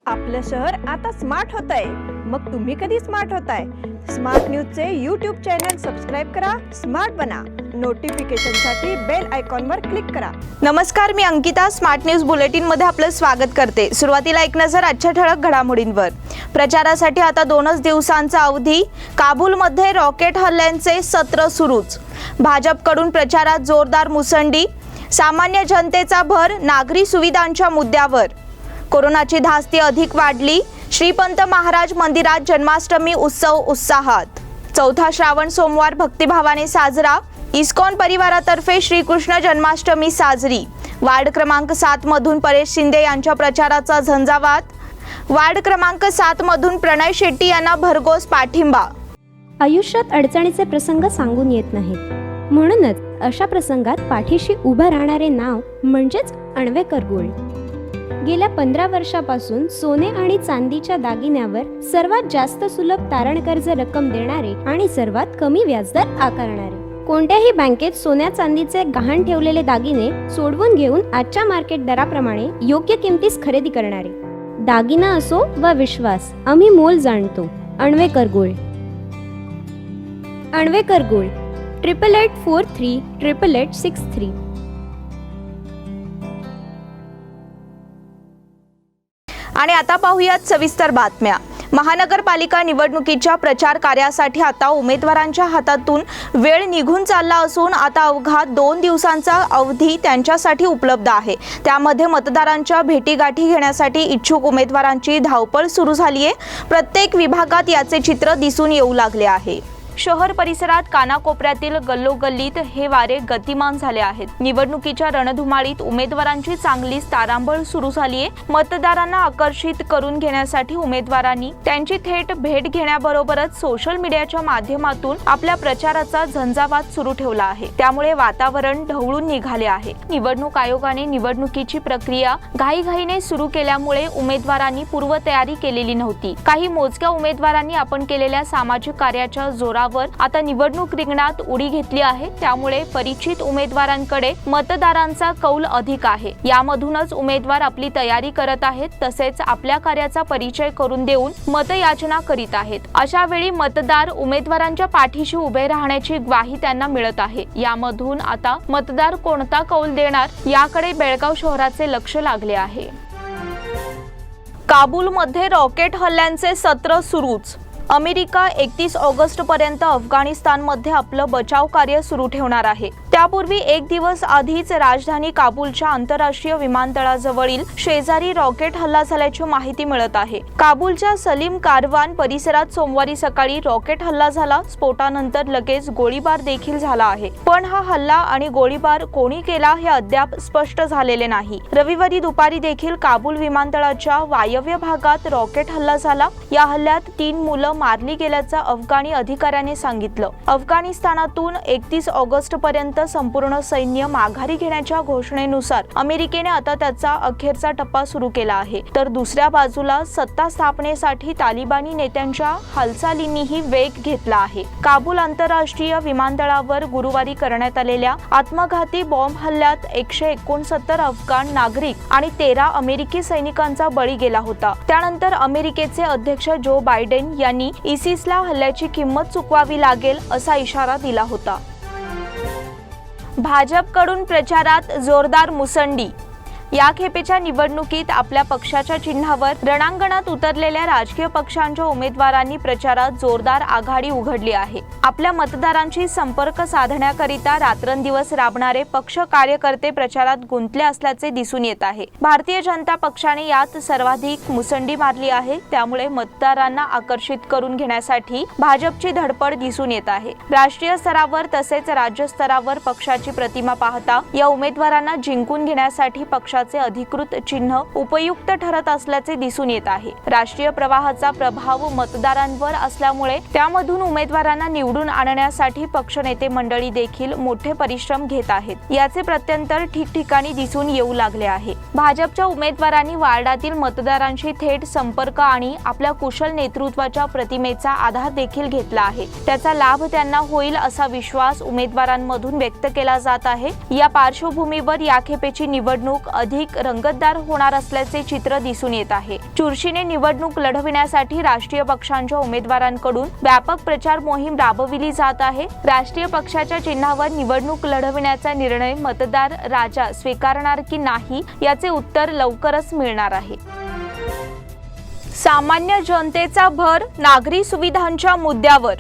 आपलं शहर आता स्मार्ट होतंय. मग तुम्ही कधी स्मार्ट होताय? स्मार्ट न्यूजचे यूट्यूब चॅनल सबस्क्राईब करा, स्मार्ट बना. नोटिफिकेशनसाठी बेल आयकॉनवर क्लिक करा. नमस्कार, मी अंकिता. स्मार्ट न्यूज बुलेटिनमध्ये आपलं स्वागत करते. सुरुवातीला एक नजर आजच्या ठळक घडामोडींवर. प्रचारासाठी आता 2च दिवसांचा अवधी. काबूलमध्ये रॉकेट हल्ल्यांचे सत्र सुरूच. भाजपकडून प्रचारात जोरदार मुसंडी. सामान्य जनतेचा भर नागरी सुविधांच्या मुद्द्यावर. कोरोनाची धास्ती अधिक वाढली. श्रीपंत महाराज मंदिरात जन्माष्टमी उत्सव उत्साहात. चौथा श्रावण सोमवार भक्तिभावाने साजरा. इस्कॉन परिवारातर्फे श्रीकृष्ण जन्माष्टमी साजरी. वार्ड क्रमांक 7 मधून परेश शिंदे यांच्या प्रचाराचा झंझावात. वार्ड क्रमांक 7 मधून प्रणय शेट्टी यांना भरघोस पाठिंबा. आयुष्यात अडचणीचे प्रसंग सांगून येत नाहीत, म्हणूनच अशा प्रसंगात पाठीशी उभं राहणारे नाव म्हणजेच अन्वेकर गोल्ड. गेल्या 15 वर्षापासून सोने आणि चांदीच्या दागिन्यावर सर्वात जास्त सुलभ तारण कर्ज रक्कम देणारे आणि सर्वात कमी व्याजदर आकारणारे. कोणत्याही बँकेत सोन्या चांदीचे गहाण ठेवलेले दागिने सोडवून घेऊन आजच्या मार्केट दराप्रमाणे योग्य किमतीस खरेदी करणारे. दागिना असो वा विश्वास, आम्ही मोल जाणतो. अन्वेकर गोल्ड. अन्वेकर गोल्ड 8884388863. आणि आता पाहूयात सविस्तर बातम्या. महानगरपालिका निवडणुकीच्या प्रचार कार्यासाठी आता उमेदवारांच्या हातातून वेळ निघून चालला असून आता अवघा 2 दिवसांचा अवधी त्यांच्यासाठी उपलब्ध आहे. त्यामध्ये मतदारांच्या भेटीगाठी घेण्यासाठी इच्छुक उमेदवारांची धावपळ सुरू झाली आहे. प्रत्येक विभागात याचे चित्र दिसून येऊ लागले आहे. शहर परिसरात कानाकोपऱ्यातील गल्लोगल्लीत हे वारे गतिमान झाले आहेत. निवडणुकीच्या रणधुमाळीत उमेदवारांची चांगलीच तारांबळ सुरू झाली आहे. मतदारांना आकर्षित करून घेण्यासाठी उमेदवारांनी त्यांची थेट भेट घेण्याबरोबरच सोशल मीडियाच्या माध्यमातून आपल्या प्रचाराचा झंझावात सुरू ठेवला आहे. त्यामुळे वातावरण ढवळून निघाले आहे. निवडणूक आयोगाने निवडणुकीची प्रक्रिया घाईघाईने सुरू केल्यामुळे उमेदवारांनी पूर्वतयारी केलेली नव्हती. काही मोजक्या उमेदवारांनी आपण केलेल्या सामाजिक कार्याच्या जोरावर आता निवडणूक रिंगणात उडी घेतली आहे. त्यामुळे परिचित उमेदवारांकडे मतदारांचा कौल अधिक आहे. यामधूनच उमेदवार आपली तयारी करत आहेत, तसेच आपल्या कार्याचा परिचय करून देऊन मतयाचना करीत आहेत. अशा वेळी मतदार उमेदवारांच्या पाठीशी उभे राहण्याची ग्वाही त्यांना मिळत आहे. यामधून आता मतदार कोणता कौल देणार याकडे बेळगाव शहराचे लक्ष लागले आहे. काबूलमध्ये रॉकेट हल्ल्यांचे सत्र सुरूच. अमेरिका 31 ऑगस्टपर्यंत अफगाणिस्तानमध्ये आपलं बचाव कार्य सुरू ठेवणार आहे. त्यापूर्वी एक दिवस आधीच राजधानी काबूलच्या आंतरराष्ट्रीय विमानतळाजवळील शेजारी रॉकेट हल्ला झाल्याची माहिती मिळत आहे. काबूलच्या सलीम कारवान परिसरात सोमवारी सकाळी रॉकेट हल्ला झाला. स्फोटानंतर लगेच गोळीबार देखील झाला आहे. पण हा हल्ला आणि गोळीबार कोणी केला हे अद्याप स्पष्ट झालेले नाही. रविवारी दुपारी देखील काबूल विमानतळाच्या वायव्य भागात रॉकेट हल्ला झाला. या हल्ल्यात 3 मुलं मारली गेल्याचं अफगाणी अधिकाऱ्याने सांगितलं. अफगाणिस्तानातून 31 ऑगस्टपर्यंत संपूर्ण सैन्य माघारी घेण्याच्या घोषणेनुसार अमेरिकेने आता त्याचा अखेरचा टप्पा सुरू केला आहे. तर दुसऱ्या बाजूला सत्ता स्थापनेसाठी तालिबानी नेत्यांच्या हालचालींनीही वेग घेतला आहे. काबूल आंतरराष्ट्रीय विमानतळावर गुरुवारी करण्यात आलेल्या आत्मघाती बॉम्ब हल्ल्यात 169 अफगाण नागरिक आणि 13 अमेरिकी सैनिकांचा बळी गेला होता. त्यानंतर अमेरिकेचे अध्यक्ष जो बायडेन यांनी इसिसला हल्ल्याची किंमत चुकवावी लागेल असा इशारा दिला होता. भाजपकडून प्रचारात जोरदार मुसंडी. या खेपेच्या निवडणुकीत आपल्या पक्षाच्या चिन्हावर रणांगणात उतरलेल्या राजकीय पक्षांच्या उमेदवारांनी प्रचारात जोरदार आघाडी उघडली आहे. आपल्या मतदारांशी संपर्क साधण्याकरिता रात्रंदिवस राबणारे पक्ष कार्यकर्ते प्रचारात गुंतले असल्याचे दिसून येत आहे. भारतीय जनता पक्षाने यात सर्वाधिक मुसंडी मारली आहे. त्यामुळे मतदारांना आकर्षित करून घेण्यासाठी भाजपची धडपड दिसून येत आहे. राष्ट्रीय स्तरावर तसेच राज्य स्तरावर पक्षाची प्रतिमा पाहता या उमेदवारांना जिंकून घेण्यासाठी पक्षाचे अधिकृत चिन्ह उपयुक्त ठरत असल्याचे दिसून येत आहे. राष्ट्रीय प्रवाहाचा प्रभाव मतदारांवर असल्यामुळे त्यामधून उमेदवारांना निवडून आणण्यासाठी पक्षनेते मंडळी देखील मोठे परिश्रम घेत आहेत. याचे प्रत्यंतर ठिकठिकाणी दिसून येऊ लागले आहे. भाजपच्या उमेदवारांनी वार्डातील मतदारांशी थेट संपर्क आणि आपल्या कुशल नेतृत्वाच्या प्रतिमेचा आधार देखील घेतला आहे. त्याचा लाभ त्यांना होईल असा विश्वास उमेदवारांमधून व्यक्त केला जात आहे. या पार्श्वभूमीवर या खेपेची निवडणूक अधिक रंगतदार होणार असल्याचे चित्र दिसून येत आहे. चुरशीने निवडणूक लढविण्यासाठी राष्ट्रीय पक्षांच्या उमेदवारांकडून व्यापक प्रचार मोहीम राबविली जात आहे. राष्ट्रीय पक्षाच्या चिन्हावर निवडणूक लढविण्याचा निर्णय मतदार राजा स्वीकारणार की नाही याचे उत्तर लवकरच मिळणार आहे. सामान्य जनतेचा भर नागरी सुविधांच्या मुद्द्यावर.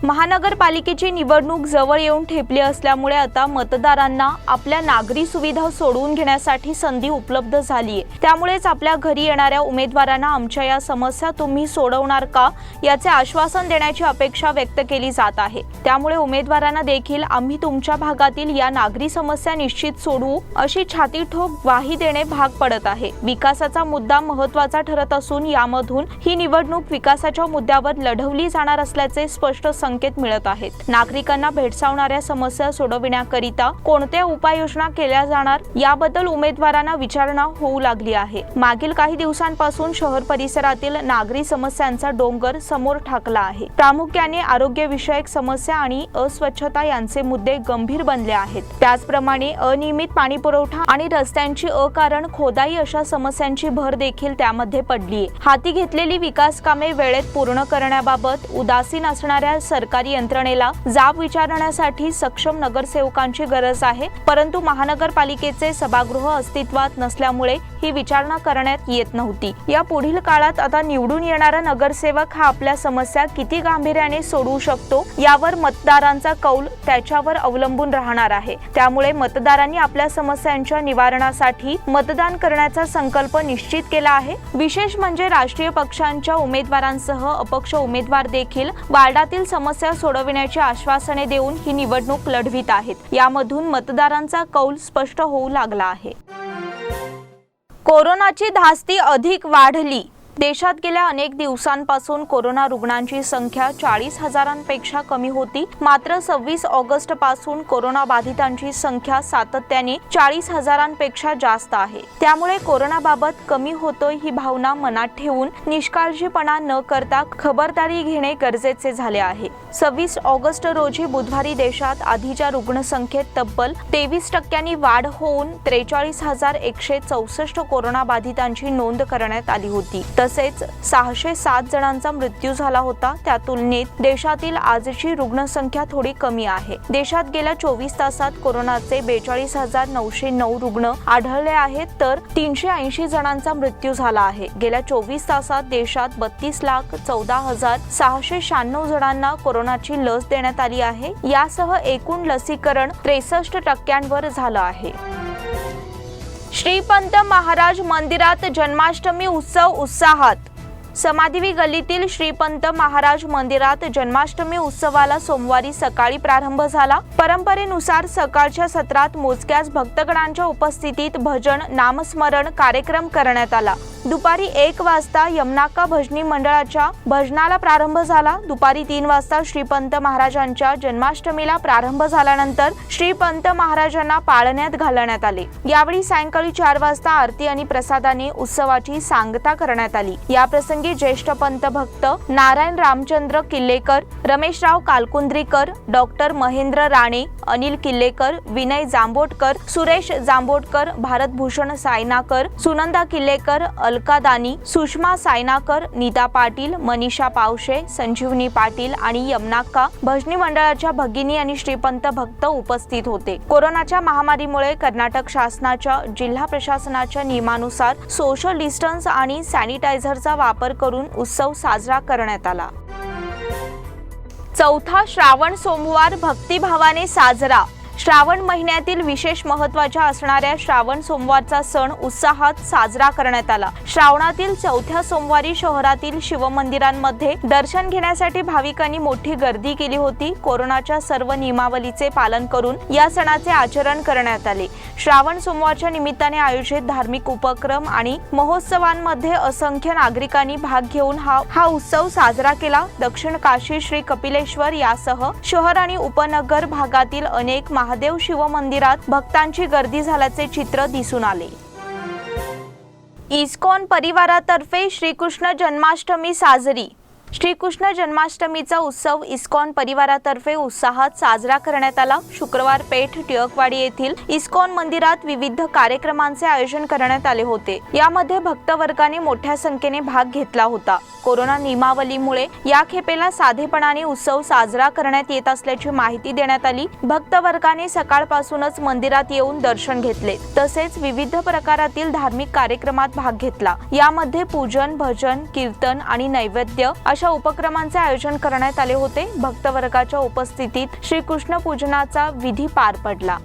महानगरपालिकेची निवडणूक जवळ येऊन ठेपली असल्यामुळे आता मतदारांना आपल्या नागरी सुविधा सोडवून घेण्यासाठी संधी उपलब्ध झाली आहे. त्यामुळेच आपल्या घरी येणाऱ्या उमेदवारांना आमच्या या समस्या तुम्ही सोडवणार का याचे आश्वासन देण्याची अपेक्षा व्यक्त केली जात आहे. त्यामुळे उमेदवारांना देखील आम्ही तुमच्या भागातील या नागरी समस्या निश्चित सोडवू अशी छातीठोक ग्वाही देणे भाग पडत आहे. विकासाचा मुद्दा महत्त्वाचा ठरत असून यामधून ही निवडणूक विकासाच्या मुद्द्यावर लढवली जाणार असल्याचे स्पष्ट संकेत मिळत आहेत. नागरिकांना भेडसावणाऱ्या समस्या सोडविण्याकरिता कोणत्या उपाययोजना केल्या जाणार याबद्दल उमेदवारांना विचारणा होऊ लागली आहे. मागील काही दिवसांपासून शहर परिसरातील नागरी समस्यांचा डोंगर समोर ठाकला आहे. प्रामुख्याने आरोग्यविषयक समस्या आणि अस्वच्छता यांचे मुद्दे गंभीर बनले आहेत. त्याचप्रमाणे अनियमित पाणी पुरवठा आणि रस्त्यांची अकारण खोदाई अशा समस्यांची भर देखील त्यामध्ये पडली आहे. हाती घेतलेली विकास कामे वेळेत पूर्ण करण्याबाबत उदासीन असणाऱ्या सरकारी यंत्रणेला जाब विचारण्यासाठी सक्षम नगरसेवकांची गरज आहे. परंतु महानगरपालिकेचे सभागृह अस्तित्वात नसल्यामुळे ही विचारणा करण्यात येत नव्हती. या पुढील काळात आता निवडून येणारा नगरसेवक हा आपल्या समस्या किती गांभीर्याने सोडवू शकतो यावर मतदारांचा कौल त्याच्यावर अवलंबून राहणार आहे. त्यामुळे मतदारांनी आपल्या समस्यांच्या निवारणासाठी मतदान करण्याचा संकल्प निश्चित केला आहे. विशेष म्हणजे राष्ट्रीय पक्षांच्या उमेदवारांसह अपक्ष उमेदवार देखील वार्डातील समस्या सोडविण्याची आश्वासने देऊन ही निवडणूक लढवित आहेत. यामधून मतदारांचा कौल स्पष्ट होऊ लागला आहे. कोरोनाची धास्ती अधिक वाढली. देशात गेल्या अनेक दिवसांपासून कोरोना रुग्णांची संख्या 40,000पेक्षा कमी होती. मात्र 26 ऑगस्ट पासून कोरोना बाधितांची संख्या सातत्याने 40,000पेक्षा जास्त आहे. त्यामुळे कोरोनाबाबत कमी होतोय ही भावना मनात ठेवून निष्काळजीपणा न करता खबरदारी घेणे गरजेचे झाले आहे. 26 ऑगस्ट रोजी बुधवारी देशात आधीच्या रुग्णसंख्येत तब्बल 23% वाढ होऊन 43,164 कोरोना बाधितांची नोंद करण्यात आली होती. तसेच 607 जणांचा मृत्यू झाला होता. त्या तुलनेत देशातील आजची रुग्णसंख्या थोडी कमी आहे. देशात गेल्या 24 तासात कोरोनाचे 42,909 रुग्ण आढळले आहेत तर 380 जणांचा मृत्यू झाला आहे. गेल्या 24 तासात देशात 32,14,696 जणांना कोरोनाची लस देण्यात आली आहे. यासह एकूण लसीकरण 63% झालं आहे. श्रीपंत महाराज मंदिरात जन्माष्टमी उत्सव उत्साहात. समाधिवी गल्लीतील श्रीपंत महाराज मंदिरात जन्माष्टमी उत्सवाला सोमवारी सकाळी प्रारंभ झाला. परंपरेनुसार सकाळच्या सत्रात मोजक्याच भक्तगणांच्या उपस्थितीत भजन नामस्मरण कार्यक्रम करण्यात आला. दुपारी 1 वाजता यमनाका भजनी मंडळाच्या भजनाला प्रारंभ झाला. दुपारी 3 वाजता श्रीपंत महाराजांच्या जन्माष्टमीला प्रारंभ झाल्यानंतर श्रीपंत महाराजांना पाळण्यात घालण्यात आले. यावेळी सायंकाळी 4 वाजता आरती आणि प्रसादाने उत्सवाची सांगता करण्यात आली. या प्रसंगी ज्येष्ठ पंत भक्त नारायण रामचंद्र किल्लेकर, रमेशराव कालकुंद्रीकर, डॉक्टर महेंद्र राणे, अनिल किल्लेकर, विनय जांभोटकर, सुरेश जांभोटकर, भारतभूषण सायनाकर, सुनंदा किल्लेकर, अलका दानी, सुषमा सायनाकर, नीता पाटील, मनीषा पावशे, संजीवनी पाटील आणि यमनाका भजनी मंडळाच्या भगिनी आणि श्रीपंत भक्त उपस्थित होते. कोरोनाच्या महामारीमुळे कर्नाटक शासनाच्या जिल्हा प्रशासनाच्या नियमानुसार सोशल डिस्टन्स आणि सॅनिटायझरचा वापर करून उत्सव साजरा करण्यात आला. चौथा श्रावण सोमवार भक्तिभावाने साजरा. श्रावण महिन्यातील विशेष महत्त्वाच्या असणाऱ्या श्रावण सोमवारचा सण उत्साहात साजरा करण्यात आला. श्रावणातील चौथ्या सोमवारी शहरातील शिवमंदिरांमध्ये दर्शन घेण्यासाठी भाविकांनी मोठी गर्दी केली होती. कोरोनाच्या सर्व नियमावलीचे पालन करून या सणाचे आचरण करण्यात आले. श्रावण सोमवारच्या निमित्ताने आयोजित धार्मिक उपक्रम आणि महोत्सवांमध्ये असंख्य नागरिकांनी भाग घेऊन हा उत्सव साजरा केला. दक्षिण काशी श्री कपिलेश्वर यासह शहर आणि उपनगर भागातील अनेक महादेव शिव मंदिरात भक्तांची गर्दी झाल्याचे चित्र दिसून आले. इस्कॉन परिवारातर्फे श्रीकृष्ण जन्माष्टमी साजरी. श्रीकृष्ण जन्माष्टमीचा उत्सव इस्कॉन परिवारातर्फे उत्साहात साजरा करण्यात आला। शुक्रवार पेठ टिळकवाडी येथील इस्कॉन मंदिरात विविध कार्यक्रमांचे आयोजन करण्यात आले होते। यामध्ये भक्तवर्गाने मोठ्या संख्येने भाग घेतला होता। कोरोना नियमावलीमुळे या खेपेला साधेपणाने उत्सव साजरा करण्यात येत असल्याची माहिती देण्यात आली। भक्तवर्गाने सकाळपासूनच मंदिरात येऊन दर्शन घेतले, तसेच विविध प्रकारातील धार्मिक कार्यक्रमात भाग घेतला। यामध्ये पूजन, भजन, कीर्तन आणि नैवेद्य अशा उपक्रमांचे आयोजन करण्यात आले होते। भक्तवर्गाच्या उपस्थितीत श्रीकृष्ण पूजनाचा विधी पार पडला।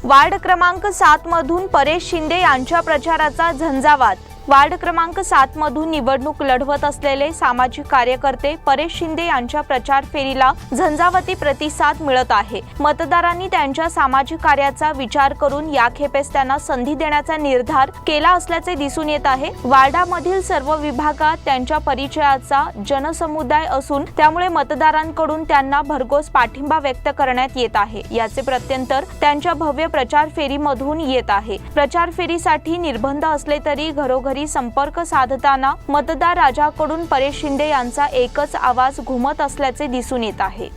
वार्ड क्रमांक 7 मधून परेश शिंदे यांच्या प्रचाराचा झंझावात। वार्ड क्रमांक 7 मधून निवडणूक लढवत असलेले सामाजिक कार्यकर्ते परेश शिंदे यांच्या प्रचार फेरीला झंझावाती प्रतिसाद मिळत आहे। मतदारांनी त्यांच्या सामाजिक कार्याचा विचार करून या खेपेस त्यांना संधी देण्याचा निर्धार केला असल्याचे दिसून येत आहे। वार्डामधील सर्व विभागात त्यांच्या परिचयाचा जनसमुदाय असून त्यामुळे मतदारांकडून त्यांना भरघोस पाठिंबा व्यक्त करण्यात येत आहे। याचे प्रत्यंतर त्यांच्या भव्य प्रचार फेरीमधून येत आहे। प्रचार फेरीसाठी निर्बंध असले तरी घरोघरी संपर्क साधताना मतदार राजाकडून परेश शिंदे यांचा एकच आवाज घुमत असल्याचे दिसून येत आहे।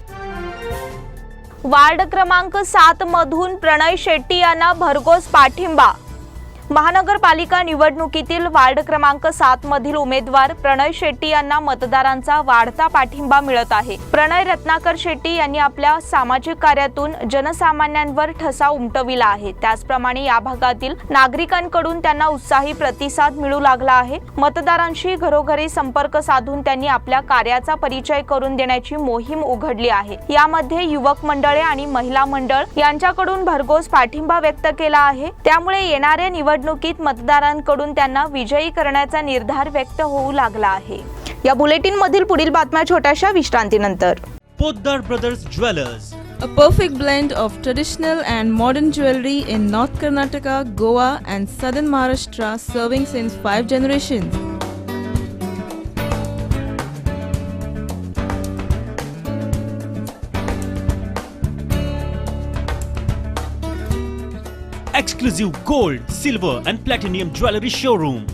वार्ड क्रमांक 7 मधून प्रणय शेट्टी यांना भरघोस पाठिंबा। महानगरपालिका निवडणुकीतील वार्ड क्रमांक 7 मधील उमेदवार प्रणय शेट्टी यांना मतदारांचा वाढता पाठिंबा मिळत आहे। प्रणय रत्नाकर शेट्टी यांनी आपल्या सामाजिक कार्यातून जनसामान्यांवर ठसा उमटविला आहे। त्याचप्रमाणे या भागातील नागरिकांकडून त्यांना उत्साही प्रतिसाद मिळू लागला आहे। मतदारांशी घरोघरी संपर्क साधून त्यांनी आपल्या कार्याचा परिचय करून देण्याची मोहीम उघडली आहे। यामध्ये युवक मंडळे आणि महिला मंडळ यांच्याकडून भरघोस पाठिंबा व्यक्त केला आहे। त्यामुळे येणाऱ्या निवडणुकीत मतदारांकडून त्यांना विजयी करण्याचा निर्धार व्यक्त होऊ लागला आहे। या बुलेटिन मधील पुढील बातम्या छोट्याशा विश्रांतीनंतर। Poddar Brothers Jewelers, A perfect blend of traditional and modern jewelry in North Karnataka, Goa and Southern Maharashtra, serving since 5 generations. exclusive gold, silver and platinum jewelry showroom.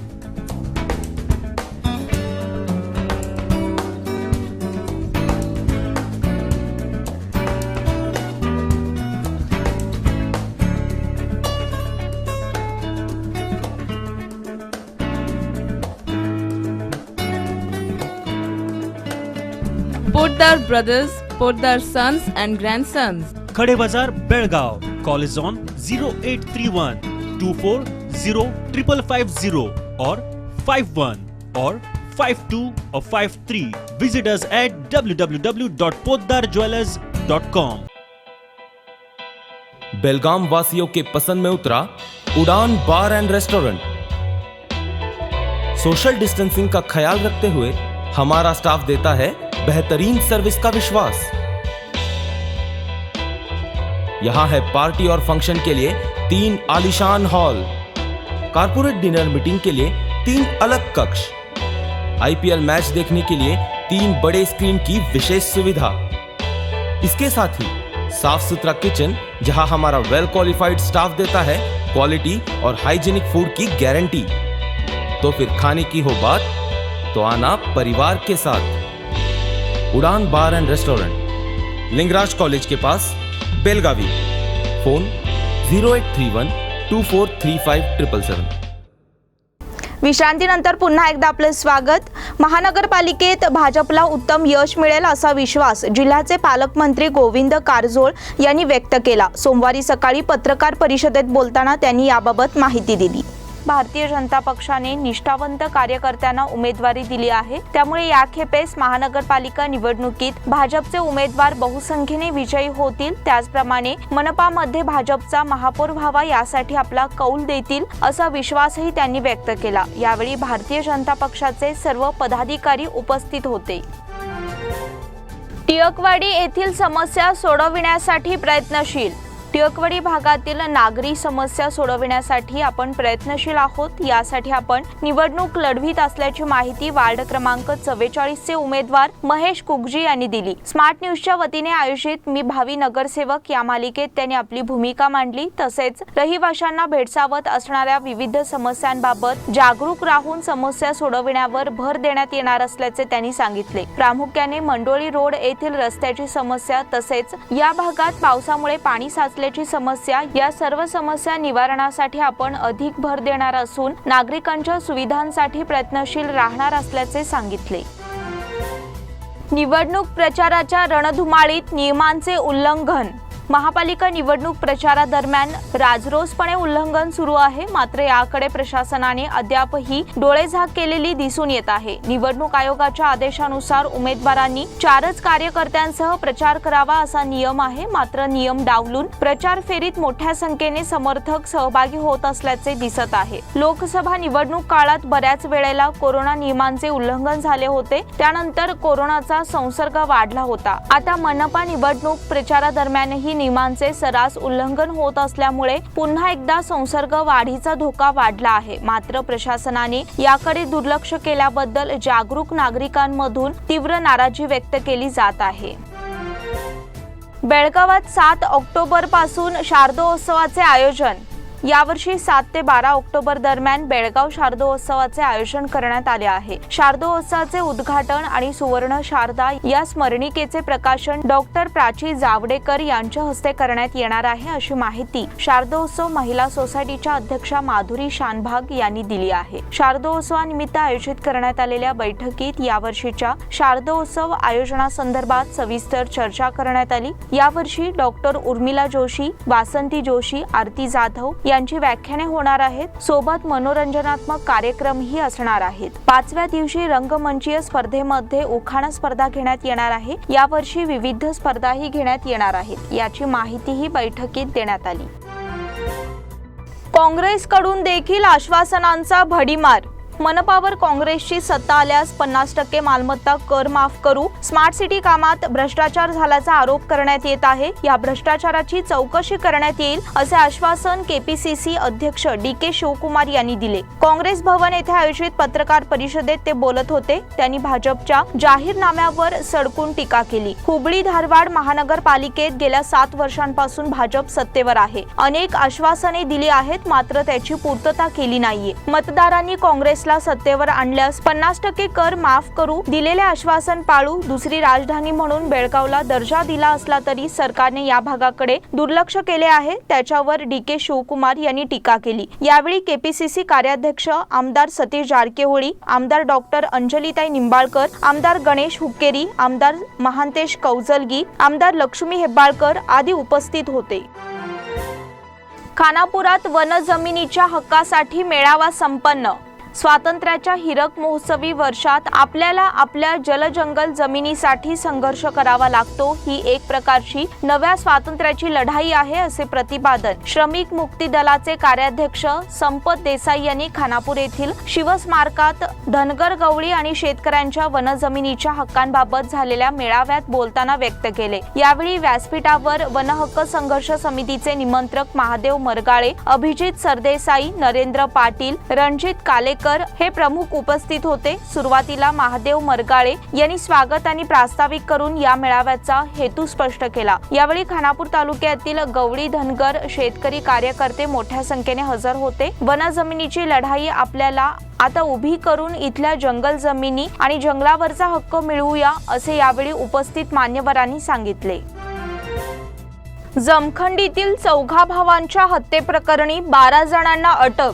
Poddar Brothers, Poddar Sons and Grandsons. Khade Bazar, Belgaum. Call is on 0831 240 5550 or 51 or 52 or 53. Visit us at www.poddarjewelers.com. बेलगाम वासियों के पसंद में उतरा उड़ान बार end restaurant. Social distancing का ख्याल रखते हुए हमारा स्टाफ देता है बेहतरीन सर्विस का विश्वास। यहाँ है पार्टी और फंक्शन के लिए 3 आलीशान हॉल, कारपोरेट डिनर मीटिंग के लिए 3 अलग कक्ष, आईपीएल मैच देखने के लिए 3 बड़े स्क्रीन की विशेष सुविधा। इसके साथ ही साफ सुथरा किचन जहां हमारा वेल क्वालिफाइड स्टाफ देता है क्वालिटी और हाइजीनिक फूड की गारंटी। तो फिर खाने की हो बात तो आना परिवार के साथ। उड़ान बार एंड रेस्टोरेंट, लिंगराज कॉलेज के पास, बेलगावी। फोन 0831 243577। विश्रांतीनंतर पुन्हा एकदा आपले स्वागत। महानगरपालिकेत भाजपला उत्तम यश मिळेल असा विश्वास जिल्ह्याचे पालकमंत्री गोविंद कारजोळ यांनी व्यक्त केला। सोमवारी सकाळी पत्रकार परिषदेत बोलताना त्यांनी याबाबत माहिती दिली। भारतीय जनता पक्षाने निष्ठावंत कार्यकर्त्यांना उमेदवारी दिली आहे, त्यामुळे या खेपेस महानगरपालिका निवडणुकीत भाजपचे उमेदवार बहुसंख्येने विजयी होतील। त्याचप्रमाणे मनपामध्ये भाजपचा महापौर व्हावा यासाठी आपला कौल देतील असा विश्वासही त्यांनी व्यक्त केला। यावेळी भारतीय जनता पक्षाचे सर्व पदाधिकारी उपस्थित होते। टिळकवाडी येथील समस्या सोडविण्यासाठी प्रयत्नशील। टिळकवाडी भागातील नागरी समस्या सोडविण्यासाठी आपण प्रयत्नशील आहोत। यासाठी आपण निवडणूक लढवित असल्याची माहिती वार्ड क्रमांक 44 चे उमेदवार महेश कुगजी यांनी दिली। स्मार्ट न्यूजच्या वतीने आयोजित मी भावी नगरसेवक या मालिकेत त्यांनी आपली भूमिका मांडली। तसेच रहिवाशांना भेडसावत असणाऱ्या विविध समस्यांबाबत जागरूक राहून समस्या सोडविण्यावर भर देण्यात येणार असल्याचे त्यांनी सांगितले। प्रामुख्याने मंडोळी रोड येथील रस्त्याची समस्या तसेच या भागात पावसामुळे पाणी साचल्याची समस्या या सर्व समस्या निवारणासाठी आपण अधिक भर देणार असून नागरिकांच्या सुविधांसाठी प्रयत्नशील राहणार असल्याचे सांगितले। निवडणूक प्रचाराच्या रणधुमाळीत नियमांचे उल्लंघन। महापालिका निवडणूक प्रचारादरम्यान राजरोसपणे उल्लंघन सुरू आहे, मात्र याकडे प्रशासनाने अद्यापही डोळेझाक केलेली दिसून येत आहे। निवडणूक आयोगाच्या आदेशानुसार उमेदवारांनी 4च कार्यकर्त्यांसह प्रचार करावा असा नियम आहे, मात्र नियम डावलून प्रचार फेरीत मोठ्या संख्येने समर्थक सहभागी होत असल्याचे दिसत आहे। लोकसभा निवडणूक काळात बऱ्याच वेळेला कोरोना नियमांचे उल्लंघन झाले होते, त्यानंतर कोरोनाचा संसर्ग वाढला होता। आता मनपा निवडणूक प्रचारादरम्यानही नियमांचे सर्रास उल्लंघन होत असल्यामुळे पुन्हा एकदा संसर्ग वाढीचा धोका वाढला आहे। मात्र प्रशासनाने याकडे दुर्लक्ष केल्याबद्दल जागरूक नागरिकांमधून तीव्र नाराजी व्यक्त केली जात आहे। बेळगावात 7 ऑक्टोबर पासून शारदोत्सवाचे आयोजन। यावर्षी 7 ते 12 ऑक्टोबर दरम्यान बेळगाव शारदोत्सवाचे आयोजन करण्यात आले आहे। शारदोत्सवाचे उद्घाटन आणि सुवर्ण शारदा या स्मरणिकेचे प्रकाशन डॉक्टर प्राची जावडेकर यांच्या हस्ते करण्यात येणार आहे, अशी माहिती शारदोत्सव महिला सोसायटीच्या अध्यक्षा माधुरी शानभाग यांनी दिली आहे। शारदोत्सवानिमित्त आयोजित करण्यात आलेल्या बैठकीत यावर्षीच्या शारदोत्सव आयोजनासंदर्भात सविस्तर चर्चा करण्यात आली। यावर्षी डॉक्टर उर्मिला जोशी, वासंती जोशी, आरती जाधव यांची व्याख्याने होणार आहेत। सोबत मनोरंजनात्मक कार्यक्रमही असणार आहेत। 5व्या दिवशी रंगमंचीय स्पर्धेमध्ये उखाणा स्पर्धा घेण्यात येणार आहे। यावर्षी विविध स्पर्धाही घेण्यात येणार आहेत, याची माहितीही बैठकीत देण्यात आली। काँग्रेसकडून देखील आश्वासनांचा भडीमार। मनपावर काँग्रेसची सत्ता आल्यास 50% मालमत्ता कर माफ करू। स्मार्ट सिटी कामात भ्रष्टाचार झाल्याचा आरोप करण्यात येत आहे। या भ्रष्टाचाराची चौकशी करण्यात येईल असे आश्वासन केपीसीसी अध्यक्ष DK शिवकुमार यांनी दिले। काँग्रेस भवन येथे आयोजित पत्रकार परिषदेत ते बोलत होते। त्यांनी भाजपच्या जाहीरनाम्यावर सडकून टीका केली। हुबळी धारवाड महानगरपालिकेत गेल्या 7 वर्षांपासून भाजप सत्तेवर आहे। अनेक आश्वासने दिली आहेत, मात्र त्याची पूर्तता केली नाहीये। मतदारांनी काँग्रेस सत्तेवर आणल्यास 50% कर माफ करू, दिलेले आश्वासन पाळू। दुसरी राजधानी म्हणून बेळगावला दर्जा दिला असला तरी सरकारने या भागाकडे दुर्लक्ष केले आहे, त्याच्यावर DK शिवकुमार यांनी टीका केली। यावेळी केपीसीसी कार्याध्यक्ष आमदार सतीश जारकेहोळी, आमदार डॉक्टर अंजलीताई निंबाळकर, आमदार गणेश हुक्केरी, आमदार महांतेश कौजलगी, आमदार लक्ष्मी हेब्बाळकर आदी उपस्थित होते। खानापुरात वन जमिनीच्या हक्कासाठी मेळावा संपन्न। स्वातंत्र्याच्या हिरक महोत्सवी वर्षात आपल्याला आपल्या जलजंगल जमिनीसाठी संघर्ष करावा लागतो। ही एक प्रकारची नव्या स्वातंत्र्याची लढाई आहे, असे प्रतिपादन श्रमिक मुक्ती दलाचे कार्याध्यक्ष संपत देसाई यांनी खानापूर येथील शिवस्मारकात धनगर गवळी आणि शेतकऱ्यांच्या वनजमिनीच्या हक्कांबाबत झालेल्या मेळाव्यात बोलताना व्यक्त केले। यावेळी व्यासपीठावर वन हक्क संघर्ष समितीचे निमंत्रक महादेव मरगाळे, अभिजित सरदेसाई, नरेंद्र पाटील, रणजित कालेकर हे प्रमुख उपस्थित होते। सुरुवातीला महादेव मरगाळे यांनी स्वागत आणि प्रास्ताविक करून या मेळाव्याचा हेतू स्पष्ट केला। यावेळी खानापूर तालुक्यातील गवळी, धनगर, शेतकरी कार्यकर्ते मोठ्या संख्येने हजर होते। वन जमिनीची लढाई आपल्याला आता उभी करून इथल्या जंगल जमिनी आणि जंगलावरचा हक्क मिळवूया, असे यावेळी उपस्थित मान्यवरांनी सांगितले। जमखंडीतील 4 भावांच्या हत्येप्रकरणी 12 जणांना अटक।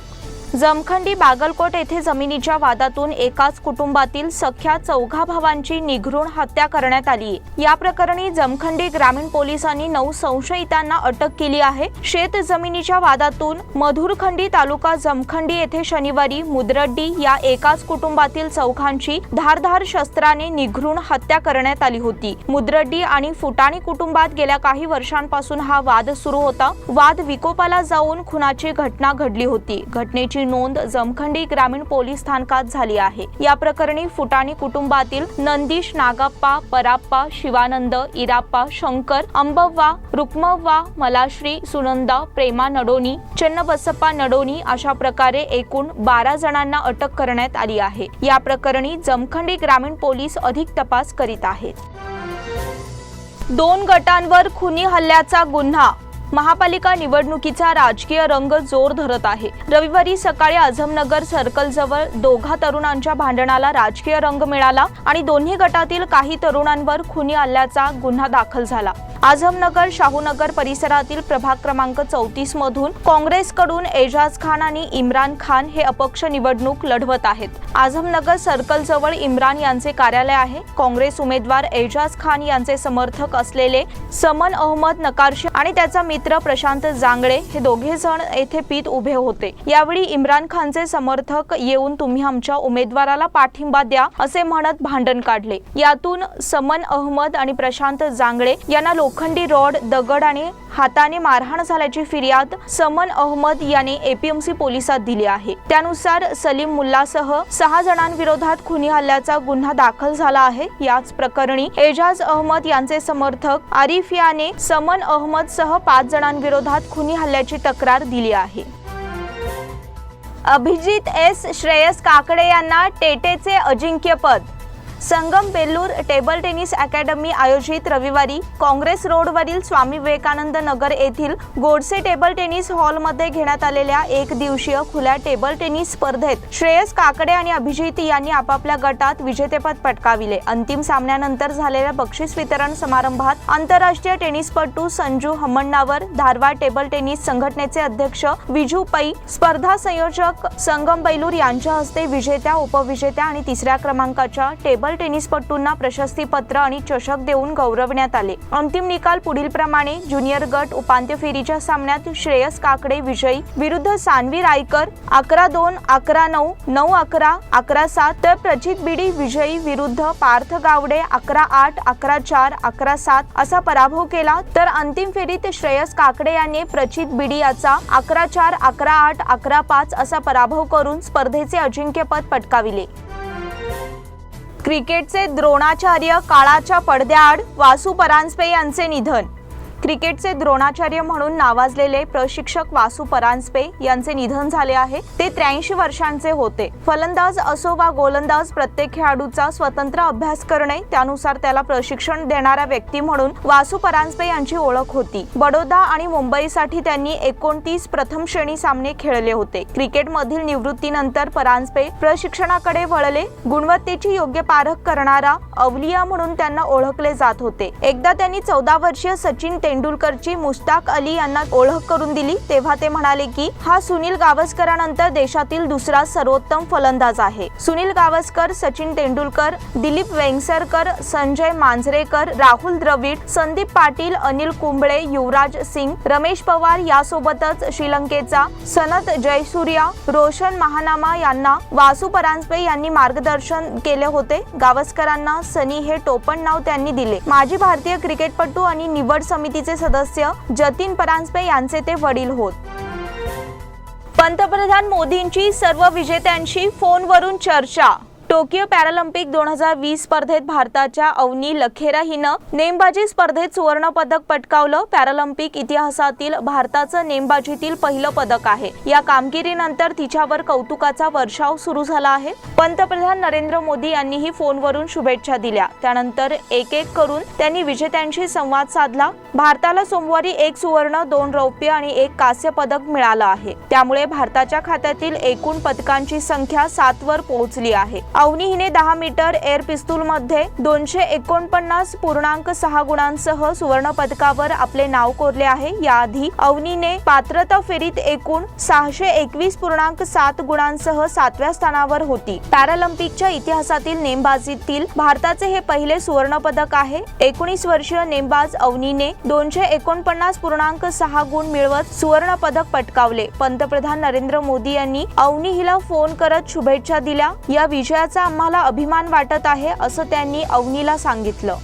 जमखंडी बागलकोट येथे जमिनीच्या वादातून एकाच कुटुंबातील सख्या 4 भावांची निघरून हत्या करण्यात आली। या प्रकरणी जमखंडी ग्रामीण पोलिसांनी 9 संशयितांना अटक केली आहे। शेत जमिनीच्या वादातून मधुरखंडी तालुका जमखंडी येथे शनिवारी मुदरड्डी या एकाच कुटुंबातील 4 धारधार शस्त्राने निघरून हत्या करण्यात आली होती। मुदरड्डी आणि फुटाणी कुटुंबात गेल्या काही वर्षांपासून हा वाद सुरू होता। वाद विकोपाला जाऊन खुनाची घटना घडली होती। घटनेची याची नोंद जमखंडी ग्रामीण पोलीस स्थानकात झाली आहे। या प्रकरणी फुटाणी कुटुंबातील नंदीश, नागप्पा, पराप्पा, शिवानंद, इराप्पा, शंकर, अंबव्वा, रुक्मव्वा, मलाश्री, सुनंदा, प्रेमा नडोनी, चन्नबसप्पा नडोनी अशा प्रकारे एकूण 12 जणांना अटक करण्यात आली आहे। या प्रकरणी जमखंडी ग्रामीण पोलीस अधिक तपास करीत आहेत। 2 गटांवर खुनी हल्ल्याचा गुन्हा। महापालिका निवडणुकीचा राजकीय रंग जोर धरत आहे। रविवारी सकाळी आझमनगर सर्कल जवळ दोघा तरुणांच्या भांडणाला राजकीय रंग मिळाला आणि दोन्ही गटातील काही तरुणांवर खुनी हल्ल्याचा गुन्हा दाखल झाला। आझमनगर शाहूनगर परिसरातील प्रभाग क्रमांक 34 मधून काँग्रेसकडून एजाज खान आणि इम्रान खान हे अपक्ष निवडणूक लढवत आहेत। आझमनगर सर्कल जवळ इम्रान यांचे कार्यालय आहे। काँग्रेस उमेदवार एजाज खान यांचे समर्थक असलेले समन अहमद नकारशी आणि त्याचा मित्र प्रशांत जांगडे हे दोघे जण येथे पीत उभे होते। यावेळी इम्रान खानचे समर्थक येऊन तुम्ही आमच्या उमेदवाराला पाठिंबा द्या असे म्हणत भांडण काढले। यातून समन अहमद आणि प्रशांत जांगडे यांना लोखंडी रॉड, दगड आणि हाताने मारहाण झाल्याची फिर्याद समन अहमद याने एपीएमसी पोलिसात दिली आहे। त्यानुसार सलीम मुल्लासह 6 जणांविरोधात खुनी हल्ल्याचा गुन्हा दाखल झाला आहे। याच प्रकरणी एजाज अहमद यांचे समर्थक आरिफ याने समन अहमद सह 5 जणांविरोधात खुनी हल्ल्याची तक्रार दिली आहे। अभिजित एस श्रेयस काकडे यांना टेटेचे अजिंक्यपद। संगम बेल्लूर टेबल टेनिस अकॅडमी आयोजित रविवारी काँग्रेस रोडवरील स्वामी विवेकानंद नगर येथील गोडसे टेबल टेनिस हॉलमध्ये घेण्यात आलेल्या 1 दिवसीय खुल्या टेबल टेनिस स्पर्धेत श्रेयस काकडे आणि अभिजित यांनी आपापल्या गटात विजेतेपद पटकाविले। अंतिम सामन्यानंतर झालेल्या बक्षीस वितरण समारंभात आंतरराष्ट्रीय टेनिसपटू संजू हम्मण्णावर, धारवाड टेबल टेनिस संघटनेचे अध्यक्ष विजू पै, स्पर्धा संयोजक संगम बेल्लूर यांच्या हस्ते विजेत्या, उपविजेत्या आणि 3ऱ्या क्रमांकाच्या टेबल टेनिसपटूंना प्रशस्तीपत्र आणि चषक देऊन गौरवण्यात आले। अंतिम निकाल पुढील प्रमाणे: ज्युनियर गट उपांत्य फेरीच्या सामन्यात श्रेयस काकडे विजयी विरुद्ध सान्वी रायकर 11-2, 11-9, 9-11, 11-7, तर प्रचित बिडी विजयी विरुद्ध पार्थ गावडे 11-8, 11-4, 11-7 असा पराभव केला। तर अंतिम फेरीत श्रेयस काकडे यांनी प्रचित बिडी याचा 11-4, 11-8, 11-5 असा पराभव करून स्पर्धेचे अजिंक्यपद पटकाविले। क्रिकेटचे द्रोणाचार्य काळाच्या पडद्याआड, वासू परांजपे यांचे निधन। क्रिकेटचे द्रोणाचार्य म्हणून नावाजलेले प्रशिक्षक वासू परांजपे यांचे निधन झाले आहे। ते 83 वर्षांचे होते। फलंदाज असो वा गोलंदाज, प्रत्येक खेळाडूचा स्वतंत्र अभ्यास करणे, त्यानुसार त्याला प्रशिक्षण देणाऱ्या व्यक्ती म्हणून वासू परांजपे यांची ओळख होती। बडोदा आणि मुंबईसाठी त्यांनी 29 प्रथम श्रेणी सामने खेळले होते। क्रिकेटमधील निवृत्तीनंतर परांजपे प्रशिक्षणाकडे वळले। गुणवत्तेची योग्य पारख करणारा अवलिया म्हणून त्यांना ओळखले जात होते। एकदा त्यांनी 14 वर्षीय सचिन तेंडुलकरची मुश्ताक अली यांना ओळख करून दिली, तेव्हा ते म्हणाले की हा सुनील गावस्करानंतर देशातील दुसरा सर्वोत्तम फलंदाज आहे। सुनील गावस्कर, सचिन तेंडुलकर, दिलीप वेंगसरकर, संजय मांजरेकर, राहुल द्रविड, संदीप पाटील, अनिल कुंबळे, युवराज सिंग, रमेश पवार यासोबतच श्रीलंकेचा सनत जयसूर्या, रोशन महानामा यांना वासू परांजपे यांनी मार्गदर्शन केले होते। गावस्करांना सनी हे टोपण नाव त्यांनी दिले। माजी भारतीय क्रिकेटपटू आणि निवड समितीचे सदस्य जतीन परांजपे यांचे ते वडील होत। पंतप्रधान मोदींची सर्व विजेत्यांशी फोनवरून चर्चा। टोकियो पॅरालिम्पिक 2020 स्पर्धेत भारताच्या अवनी लखेरा हिनं नेमबाजी स्पर्धेत सुवर्ण पदक पटकावलं। पॅरालिम्पिक इतिहासातील भारताचं नेमबाजीतील पहिलं पदक आहे। या कामगिरीनंतर तिच्यावर कौतुकाचा वर्षाव सुरू झाला आहे। पंतप्रधान नरेंद्र मोदी यांनीही फोनवरून शुभेच्छा दिल्या। त्यानंतर एक करून त्यांनी विजेत्यांशी संवाद साधला। भारताला सोमवारी 1 सुवर्ण, 2 रौप्य आणि 1 कांस्य पदक मिळालं आहे। त्यामुळे भारताच्या खात्यातील एकूण पदकांची संख्या 7 वर पोहोचली आहे। अवनी हिने 10 मीटर एअर पिस्तूलमध्ये 249.6 गुणांसह सुवर्ण पदकावर आपले नाव कोरले आहे। याआधी अवनीने पात्रता फेरीत एकूण 621.7 गुणांसह 7व्या स्थानावर होती। पॅरालिम्पिकच्या इतिहासातील नेमबाजीतील भारताचे हे पहिले सुवर्ण पदक आहे। 19 वर्षीय नेमबाज अवनीने 249.6 गुण मिळवत सुवर्ण पदक पटकावले। पंतप्रधान नरेंद्र मोदी यांनी अवनी हिला फोन करत शुभेच्छा दिल्या। या विजयाचा आम्हाला अभिमान वाटत आहे असं त्यांनी अवनीला सांगितलं।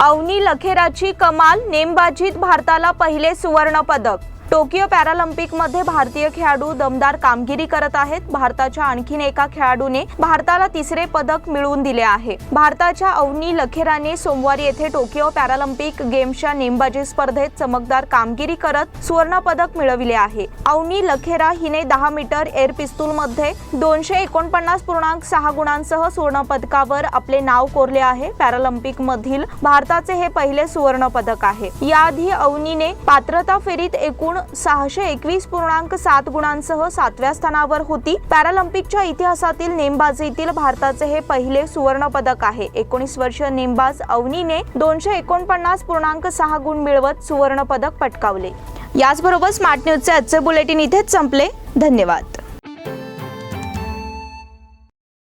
अवनी लखेराची कमाल, नेमबाजीत भारताला पहिले सुवर्ण पदक। टोकियो पॅरालिम्पिकमध्ये भारतीय खेळाडू दमदार कामगिरी करत आहेत. भारताच्या आणखीन एका खेळाडूने भारताला तिसरे पदक मिळवून दिले आहे. भारताच्या अवनी लखेराने सोमवारी येथे टोकियो पॅरालिम्पिक गेम्सच्या नेमबाजी स्पर्धेत चमकदार कामगिरी करत सुवर्ण पदक मिळविले आहे. अवनी लखेरा हिने 10 मीटर एअर पिस्तूलमध्ये 249.6 गुणांसह सुवर्ण पदकावर आपले नाव कोरले आहे. पॅरालिम्पिक मधील भारताचे हे पहिले सुवर्ण पदक आहे. याआधी अवनीने पात्रता फेरीत एकूण 621.7 गुणांसह 7व्या स्थानावर होती. पॅरालिम्पिकच्या इतिहासातील नेमबाजीतील भारताचे हे पहिले सुवर्ण पदक आहे. 19 वर्षीय नेमबाज अवनीने 249.6 गुण मिळवत सुवर्ण पदक पटकावले. याचबरोबर स्मार्ट न्यूजचे आजचे बुलेटिन इथेच संपले. धन्यवाद.